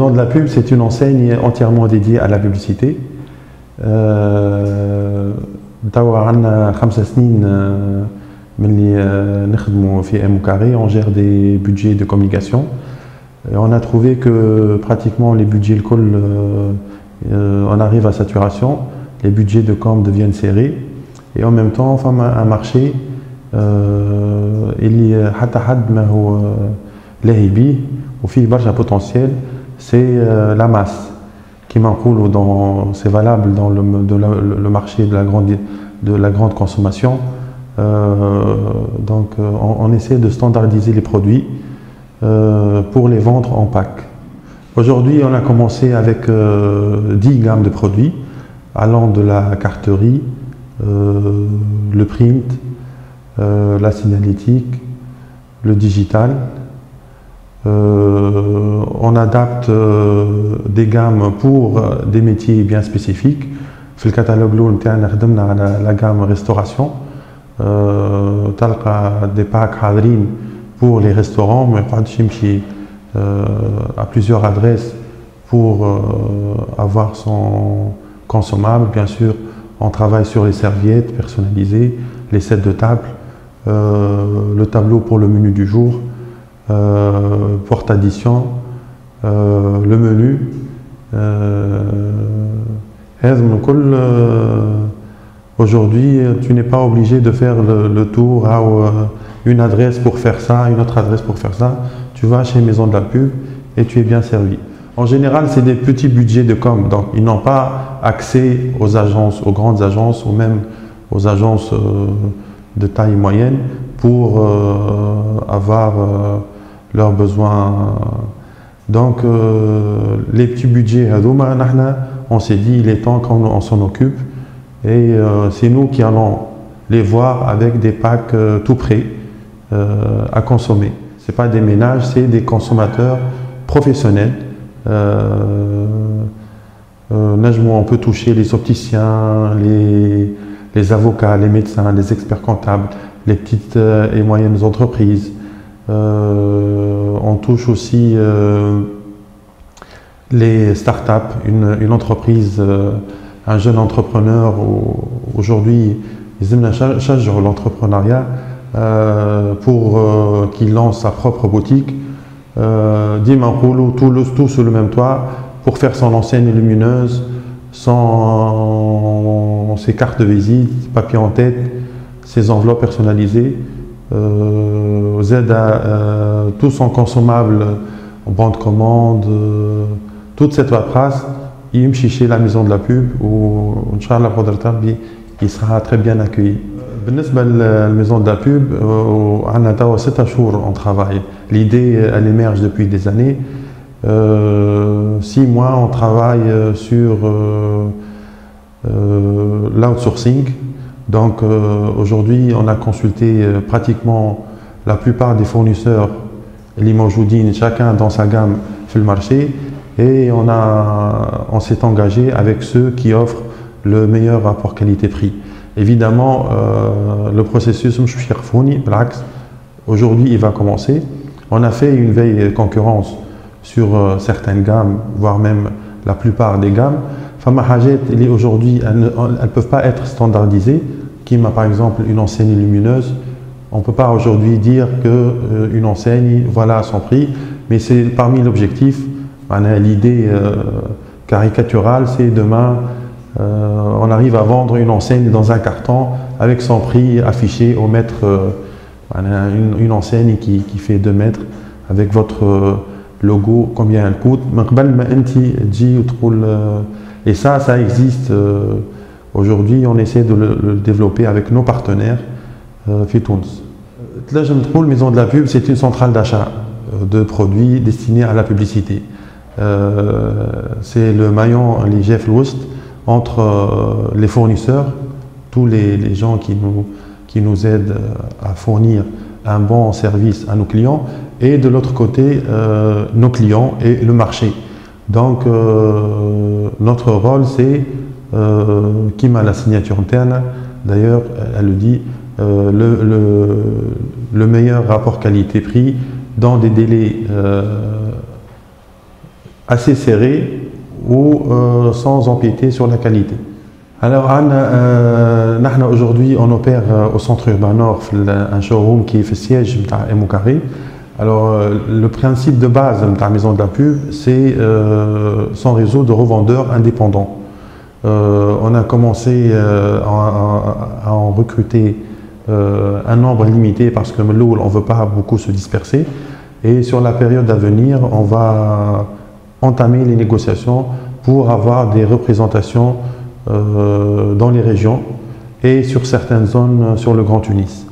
Maison de la Pub, c'est une enseigne entièrement dédiée à la publicité. توا عندنا 5 سنين من اللي نخدموا في M-Carré, on gère des budgets de communication. Et on a trouvé que pratiquement les budgets on arrive à saturation, les budgets de com deviennent serrés et en même temps on a un marché اللي حتى حد ما هو لاهي بيه وفيه برشا potentiel, c'est la masse. C'est valable dans le marché de la grande consommation. Donc on essaie de standardiser les produits pour les vendre en pack. Aujourd'hui, on a commencé avec 10 gammes de produits allant de la carterie, le print, la signalétique, le digital. On adapte des gammes pour des métiers bien spécifiques. في الكتالوج الأول نتاعنا خدمنا على la gamme restauration. تلقى des packs حاضرين pour les restaurants, ما يقعدش يمشي à plusieurs adresses pour avoir son consommable. Bien sûr, on travaille sur les serviettes personnalisées, les sets de table, le tableau pour le menu du jour, porte addition, le menu. Aujourd'hui, tu n'es pas obligé de faire le tour à une adresse pour faire ça, une autre adresse pour faire ça. Tu vas chez Maison de la Pub et tu es bien servi. En général, c'est des petits budgets de com, donc ils n'ont pas accès aux agences, aux grandes agences ou même aux agences de taille moyenne pour avoir leurs besoins. Donc les petits budgets, on s'est dit il est temps qu'on s'en occupe et c'est nous qui allons les voir avec des packs tout prêts à consommer. Ce n'est pas des ménages, c'est des consommateurs professionnels. On peut toucher les opticiens, les avocats, les médecins, les experts comptables, les petites et moyennes entreprises. On touche aussi les startups, une entreprise, un jeune entrepreneur. Aujourd'hui, ils aiment l'entrepreneuriat pour qu'il lance sa propre boutique. Tout sous le même toit pour faire son enseigne lumineuse, ses cartes de visite, papier en tête, ses enveloppes personnalisées. Tout son consommable en bande commande, toute cette paperasse, il me chez la Maison de la Pub où Inch'Allah il sera très bien accueilli. La Maison de la Pub, on a 7 jours en travail. L'idée, elle émerge depuis des années. 6 mois, on travaille sur l'outsourcing. Donc aujourd'hui, on a consulté pratiquement la plupart des fournisseurs, les Moujoudines, chacun dans sa gamme sur le marché, et on s'est engagé avec ceux qui offrent le meilleur rapport qualité-prix. Évidemment, le processus, aujourd'hui, il va commencer. On a fait une veille concurrence sur certaines gammes, voire même la plupart des gammes. Aujourd'hui, elles ne peuvent pas être standardisées. Qui m'a par exemple une enseigne lumineuse, on ne peut pas aujourd'hui dire qu'une enseigne, voilà son prix, mais c'est parmi l'objectif. L'idée caricaturale, c'est demain, on arrive à vendre une enseigne dans un carton avec son prix affiché au mètre, une enseigne qui fait 2 mètres avec votre logo, combien elle coûte. Et ça existe. Aujourd'hui, on essaie de le développer avec nos partenaires Fitouns. La Maison de la Pub, c'est une centrale d'achat de produits destinés à la publicité. C'est le maillon, les Jeff Wust, entre les fournisseurs, tous les gens qui nous aident à fournir un bon service à nos clients, et de l'autre côté, nos clients et le marché. Donc, notre rôle, c'est qui m'a la signature interne, d'ailleurs elle le dit, le meilleur rapport qualité-prix dans des délais assez serré ou sans empiéter sur la qualité. Alors, aujourd'hui, on opère au centre urbain nord, un showroom qui est le siège de Moukari. Alors, le principe de base de la maison de la pub, c'est son réseau de revendeurs indépendants. On a commencé à en recruter un nombre limité parce que on ne veut pas beaucoup se disperser. Et sur la période à venir, on va entamer les négociations pour avoir des représentations dans les régions et sur certaines zones sur le Grand Tunis.